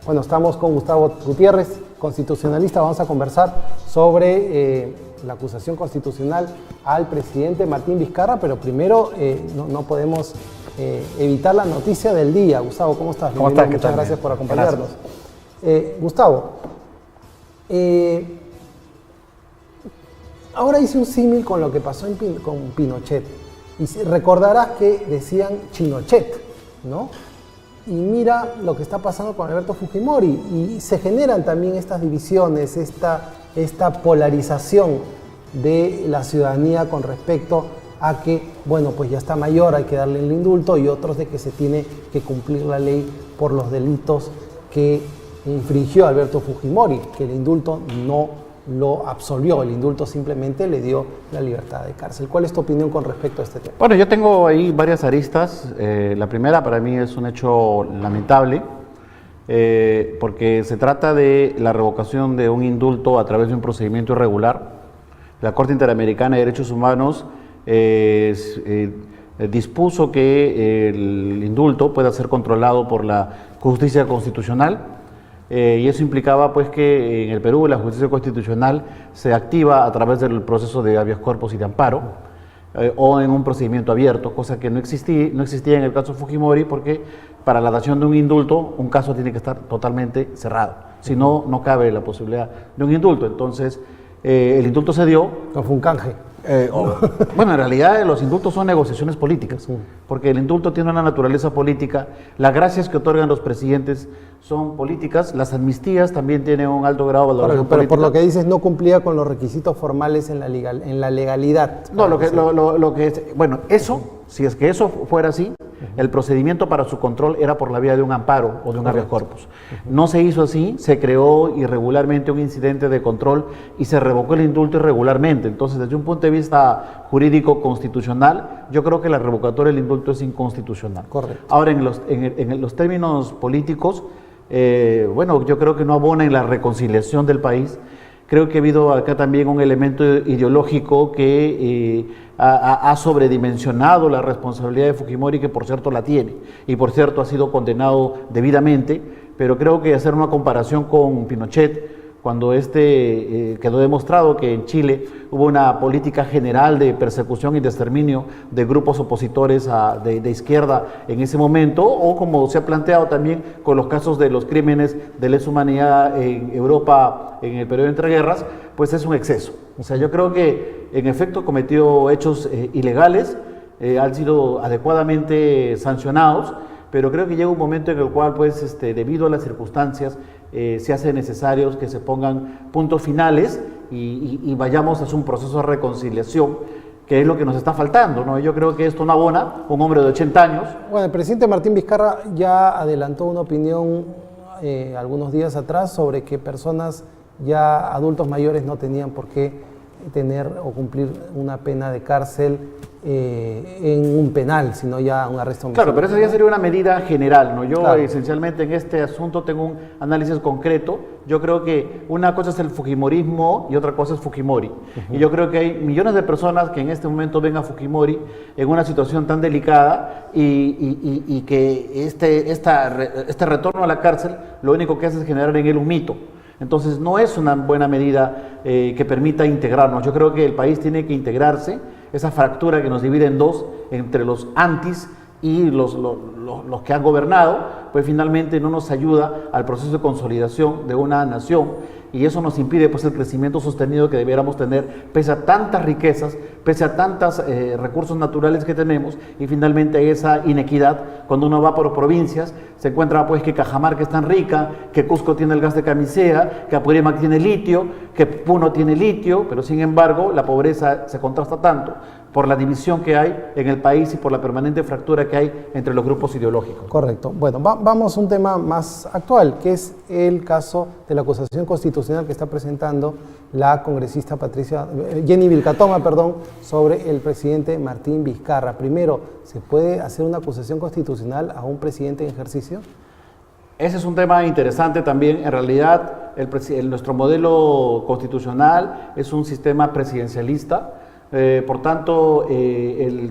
Bueno, estamos con Gustavo Gutiérrez, constitucionalista. Vamos a conversar sobre la acusación constitucional al presidente Martín Vizcarra, pero primero no podemos evitar la noticia del día. Gustavo, ¿cómo estás? ¿Cómo estás? Muchas gracias por acompañarnos. Gustavo, ahora hice un símil con lo que pasó con Pinochet. Y recordarás que decían Chinochet, ¿no? Y mira lo que está pasando con Alberto Fujimori. Y se generan también estas divisiones, esta polarización de la ciudadanía con respecto a que, bueno, pues ya está mayor, hay que darle el indulto, y otros de que se tiene que cumplir la ley por los delitos que infringió Alberto Fujimori, que el indulto no lo absolvió, el indulto simplemente le dio la libertad de cárcel. ¿Cuál es tu opinión con respecto a este tema? Bueno, yo tengo ahí varias aristas. La primera, para mí, es un hecho lamentable, porque se trata de la revocación de un indulto a través de un procedimiento irregular. La Corte Interamericana de Derechos Humanos dispuso que el indulto pueda ser controlado por la justicia constitucional. Y eso implicaba pues que en el Perú la justicia constitucional se activa a través del proceso de habeas corpus y de amparo, o en un procedimiento abierto, cosa que no existía en el caso Fujimori, porque para la dación de un indulto un caso tiene que estar totalmente cerrado, si no, no cabe la posibilidad de un indulto. Entonces el indulto se dio. No fue un canje. Bueno, en realidad los indultos son negociaciones políticas, porque el indulto tiene una naturaleza política. Las gracias que otorgan los presidentes son políticas, las amnistías también tienen un alto grado de valoración política. Pero por lo que dices, no cumplía con los requisitos formales en la legalidad. No, bueno, eso, si es que eso fuera así, el procedimiento para su control era por la vía de un amparo o de un habeas corpus. No se hizo así, se creó irregularmente un incidente de control y se revocó el indulto irregularmente. Entonces, desde un punto de vista jurídico constitucional, yo creo que la revocatoria del indulto es inconstitucional. Correcto. Ahora, en los términos políticos, bueno, yo creo que no abona en la reconciliación del país. Creo que ha habido acá también un elemento ideológico que ha sobredimensionado la responsabilidad de Fujimori, que por cierto la tiene, y por cierto ha sido condenado debidamente, pero creo que hacer una comparación con Pinochet, cuando quedó demostrado que en Chile hubo una política general de persecución y de exterminio de grupos opositores de izquierda en ese momento, o como se ha planteado también con los casos de los crímenes de lesa humanidad en Europa en el periodo de entreguerras, pues es un exceso. O sea, yo creo que en efecto cometió hechos ilegales, han sido adecuadamente sancionados, pero creo que llega un momento en el cual, pues, debido a las circunstancias, se hace necesario que se pongan puntos finales y vayamos hacia un proceso de reconciliación, que es lo que nos está faltando, ¿no? Yo creo que esto no abona un hombre de 80 años. Bueno, el presidente Martín Vizcarra ya adelantó una opinión algunos días atrás sobre que personas ya adultos mayores no tenían por qué tener o cumplir una pena de cárcel en un penal, sino ya un arresto. Claro, pero esa ya sería una medida general, ¿no? Yo claro, esencialmente en este asunto tengo un análisis concreto. Yo creo que una cosa es el fujimorismo y otra cosa es Fujimori. Y yo creo que hay millones de personas que en este momento ven a Fujimori en una situación tan delicada y que este retorno a la cárcel lo único que hace es generar en él un mito. Entonces no es una buena medida que permita integrarnos. Yo creo que el país tiene que integrarse. Esa fractura que nos divide en dos, entre los antis y los que han gobernado, pues finalmente no nos ayuda al proceso de consolidación de una nación, y eso nos impide pues el crecimiento sostenido que debiéramos tener, pese a tantas riquezas, pese a tantos recursos naturales que tenemos, y finalmente hay esa inequidad. Cuando uno va por provincias, se encuentra pues que Cajamarca es tan rica, que Cusco tiene el gas de Camisea, que Apurímac tiene litio, que Puno tiene litio, pero sin embargo la pobreza se contrasta tanto por la división que hay en el país y por la permanente fractura que hay entre los grupos ideológicos. Correcto. Bueno, vamos a un tema más actual, que es el caso de la acusación constitucional que está presentando la congresista Jenny Vilcatoma, sobre el presidente Martín Vizcarra. Primero, ¿se puede hacer una acusación constitucional a un presidente en ejercicio? Ese es un tema interesante también. En realidad, nuestro modelo constitucional es un sistema presidencialista. Por tanto,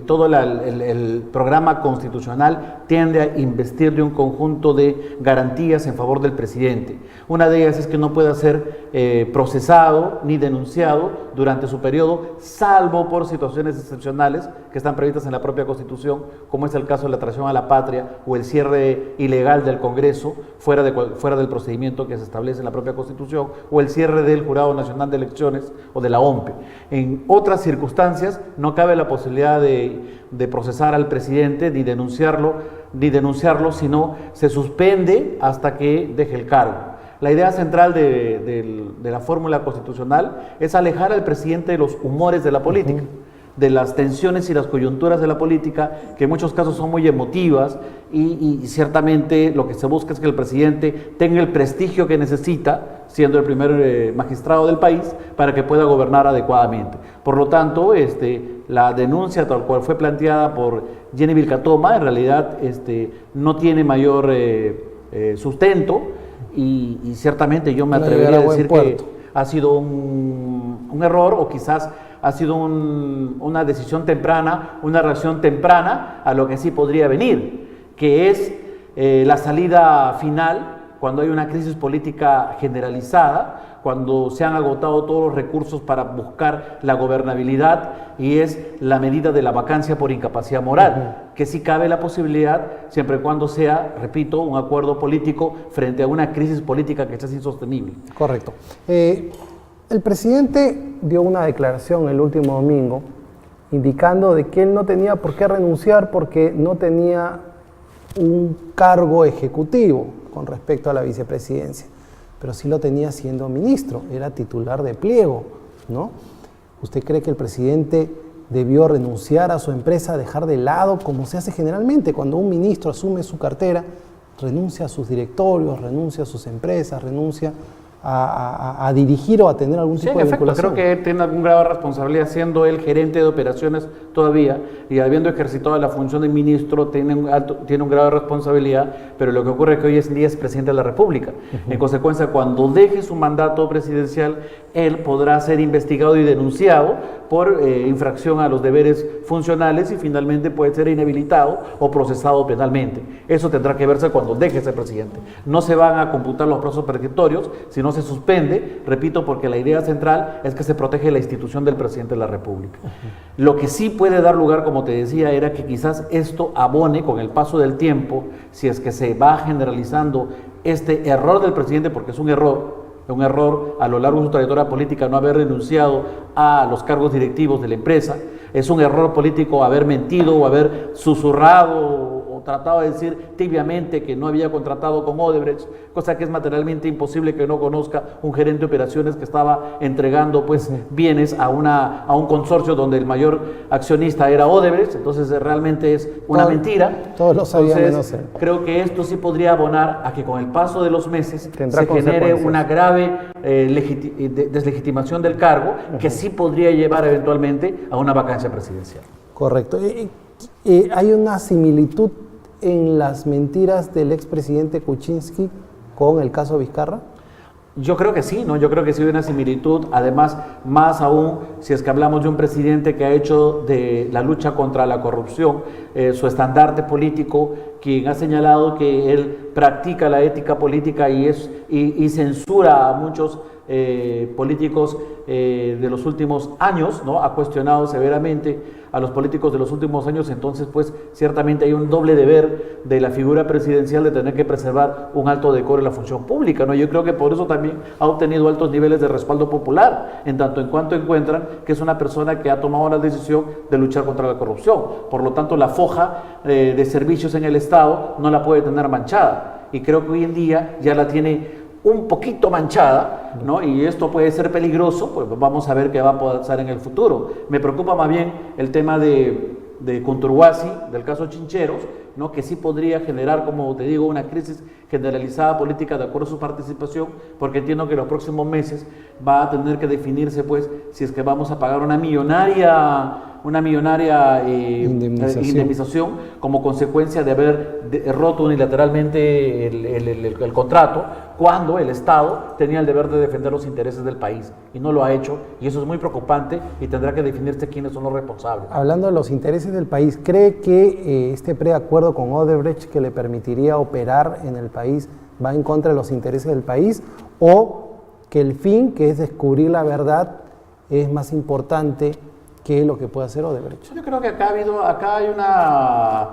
todo el programa constitucional tiende a investir de un conjunto de garantías en favor del presidente. Una de ellas es que no pueda ser procesado ni denunciado durante su periodo, salvo por situaciones excepcionales que están previstas en la propia Constitución, como es el caso de la traición a la patria o el cierre ilegal del Congreso fuera del procedimiento que se establece en la propia Constitución, o el cierre del Jurado Nacional de Elecciones o de la OMPE. En otras circunstancias no cabe la posibilidad de procesar al presidente ni denunciarlo, sino se suspende hasta que deje el cargo. La idea central de la fórmula constitucional es alejar al presidente de los humores de la política, de las tensiones y las coyunturas de la política, que en muchos casos son muy emotivas, y ciertamente lo que se busca es que el presidente tenga el prestigio que necesita, siendo el primer magistrado del país, para que pueda gobernar adecuadamente. Por lo tanto, la denuncia tal cual fue planteada por Jenny Vilcatoma, en realidad no tiene mayor sustento, y ciertamente yo me atrevería a decir que ha sido un error, o quizás ha sido una decisión temprana, una reacción temprana a lo que sí podría venir, que es la salida final cuando hay una crisis política generalizada, cuando se han agotado todos los recursos para buscar la gobernabilidad, y es la medida de la vacancia por incapacidad moral, que sí cabe la posibilidad, siempre y cuando sea, repito, un acuerdo político frente a una crisis política que es insostenible. Correcto. El presidente dio una declaración el último domingo indicando de que él no tenía por qué renunciar porque no tenía un cargo ejecutivo con respecto a la vicepresidencia, pero sí lo tenía siendo ministro, era titular de pliego, ¿no? ¿Usted cree que el presidente debió renunciar a su empresa, dejar de lado, como se hace generalmente cuando un ministro asume su cartera, renuncia a sus directorios, renuncia a sus empresas, renuncia a dirigir o a tener algún tipo de vinculación? Creo que tiene algún grado de responsabilidad, siendo él gerente de operaciones todavía y habiendo ejercitado la función de ministro, tiene un grado de responsabilidad, pero lo que ocurre es que hoy en día es presidente de la República. En consecuencia, cuando deje su mandato presidencial, él podrá ser investigado y denunciado por infracción a los deberes funcionales, y finalmente puede ser inhabilitado o procesado penalmente. Eso tendrá que verse cuando deje ser presidente. No se van a computar los plazos prescriptorios, sino se suspende, repito, porque la idea central es que se protege la institución del presidente de la República. Lo que sí puede dar lugar, como te decía, era que quizás esto abone con el paso del tiempo, si es que se va generalizando este error del presidente, porque es un error a lo largo de su trayectoria política no haber renunciado a los cargos directivos de la empresa. Es un error político haber mentido o haber susurrado o tratado de decir tibiamente que no había contratado con Odebrecht, cosa que es materialmente imposible que no conozca un gerente de operaciones que estaba entregando bienes a un consorcio donde el mayor accionista era Odebrecht. Entonces realmente es una mentira. Todos lo sabían menos él. Creo que esto sí podría abonar a que con el paso de los meses se genere una grave deslegitimación del cargo, que sí podría llevar eventualmente a una vacancia presidencial. Correcto. ¿Hay una similitud en las mentiras del expresidente Kuczynski con el caso Vizcarra? Yo creo que sí, ¿no? Yo creo que sí hay una similitud, además, más aún si es que hablamos de un presidente que ha hecho de la lucha contra la corrupción su estandarte político, quien ha señalado que él practica la ética política y censura a muchos políticos de los últimos años, ¿no? Ha cuestionado severamente a los políticos de los últimos años. Entonces, pues, ciertamente hay un doble deber de la figura presidencial de tener que preservar un alto decoro en la función pública, ¿no? Yo creo que por eso también ha obtenido altos niveles de respaldo popular, en tanto en cuanto encuentran que es una persona que ha tomado la decisión de luchar contra la corrupción. Por lo tanto, la foja de servicios en el Estado no la puede tener manchada, y creo que hoy en día ya la tiene un poquito manchada, ¿no? Y esto puede ser peligroso, pues vamos a ver qué va a pasar en el futuro. Me preocupa más bien el tema de Conturhuasi, del caso Chincheros, ¿no? Que sí podría generar, como te digo, una crisis generalizada política de acuerdo a su participación, porque entiendo que en los próximos meses va a tener que definirse, pues, si es que vamos a pagar una millonaria indemnización como consecuencia de haber roto unilateralmente el contrato cuando el Estado tenía el deber de defender los intereses del país y no lo ha hecho, y eso es muy preocupante y tendrá que definirse quiénes son los responsables. Hablando de los intereses del país, ¿cree que este preacuerdo con Odebrecht que le permitiría operar en el país va en contra de los intereses del país, o que el fin, que es descubrir la verdad, es más importante que lo que puede hacer Odebrecht? Yo creo que acá hay una,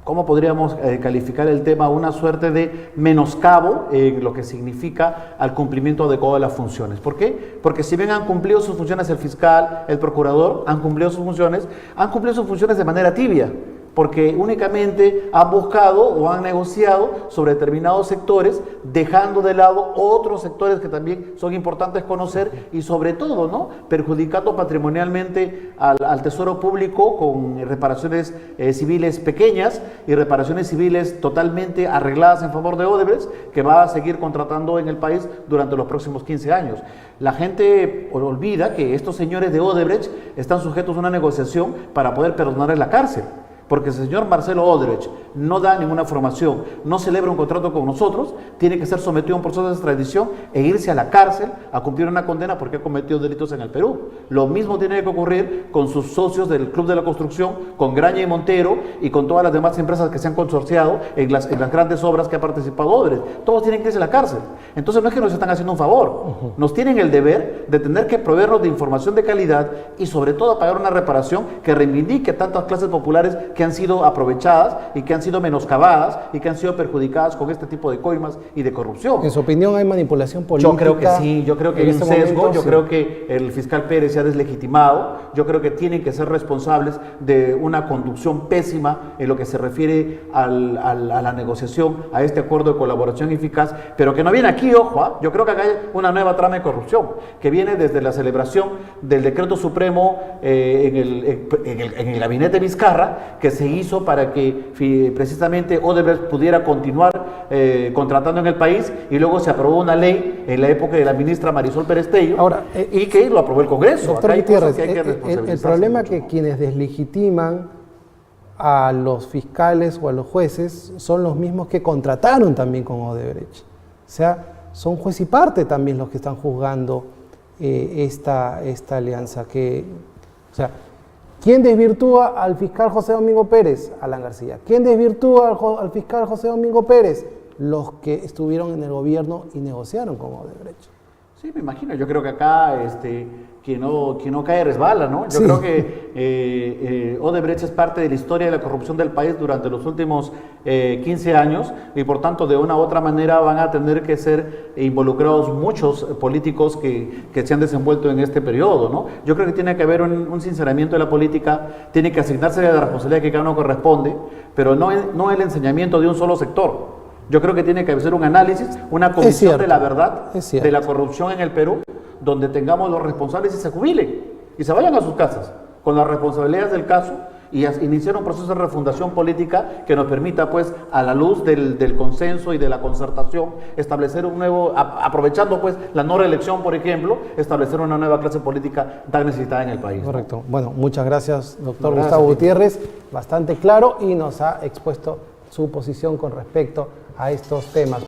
¿cómo podríamos calificar el tema? Una suerte de menoscabo en lo que significa al cumplimiento adecuado de las funciones. ¿Por qué? Porque si bien han cumplido sus funciones el fiscal, el procurador, han cumplido sus funciones de manera tibia, porque únicamente han buscado o han negociado sobre determinados sectores, dejando de lado otros sectores que también son importantes conocer, y sobre todo, ¿no?, perjudicando patrimonialmente al Tesoro Público con reparaciones civiles pequeñas y reparaciones civiles totalmente arregladas en favor de Odebrecht, que va a seguir contratando en el país durante los próximos 15 años. La gente olvida que estos señores de Odebrecht están sujetos a una negociación para poder perdonarles la cárcel. Porque si el señor Marcelo Odebrecht no da ninguna formación, no celebra un contrato con nosotros, tiene que ser sometido a un proceso de extradición e irse a la cárcel a cumplir una condena porque ha cometido delitos en el Perú. Lo mismo tiene que ocurrir con sus socios del Club de la Construcción, con Graña y Montero y con todas las demás empresas que se han consorciado en las grandes obras que ha participado Odebrecht. Todos tienen que irse a la cárcel. Entonces no es que nos están haciendo un favor, nos tienen el deber de tener que proveernos de información de calidad y sobre todo pagar una reparación que reivindique a tantas clases populares que han sido aprovechadas y que han sido menoscabadas y que han sido perjudicadas con este tipo de coimas y de corrupción. En su opinión, ¿hay manipulación política? Yo creo que sí, yo creo que hay un sesgo, momento, yo sí. creo que el fiscal Pérez se ha deslegitimado, yo creo que tienen que ser responsables de una conducción pésima en lo que se refiere a la negociación, a este acuerdo de colaboración eficaz, pero que no viene aquí, ojo, yo creo que acá hay una nueva trama de corrupción, que viene desde la celebración del decreto supremo en el gabinete Vizcarra, que se hizo para que precisamente Odebrecht pudiera continuar contratando en el país, y luego se aprobó una ley en la época de la ministra Marisol Perestello. Ahora, y que lo aprobó el Congreso. Doctor Acá hay Gutiérrez, cosas que hay que el responsabilizarse problema es mucho. que quienes deslegitiman a los fiscales o a los jueces son los mismos que contrataron también con Odebrecht. O sea, son juez y parte también los que están juzgando esta alianza. O sea, ¿quién desvirtúa al fiscal José Domingo Pérez? Alan García. ¿Quién desvirtúa al fiscal José Domingo Pérez? Los que estuvieron en el gobierno y negociaron con Odebrecht. Sí, me imagino. Yo creo que acá quien no cae resbala, ¿no? Yo creo que Odebrecht es parte de la historia de la corrupción del país durante los últimos 15 años, y por tanto de una u otra manera van a tener que ser involucrados muchos políticos que se han desenvuelto en este periodo, ¿no? Yo creo que tiene que haber un sinceramiento de la política, tiene que asignarse la responsabilidad que cada uno corresponde, pero no el enseñamiento de un solo sector. Yo creo que tiene que hacer un análisis, una comisión de la verdad de la corrupción en el Perú, donde tengamos los responsables y se jubilen y se vayan a sus casas con las responsabilidades del caso y iniciar un proceso de refundación política que nos permita, pues, a la luz del consenso y de la concertación, establecer un nuevo, aprovechando pues la no reelección, por ejemplo, establecer una nueva clase política tan necesitada en el país. Correcto. Bueno, muchas gracias, doctor Gustavo Gutiérrez, bastante claro, y nos ha expuesto su posición con respecto a estos temas.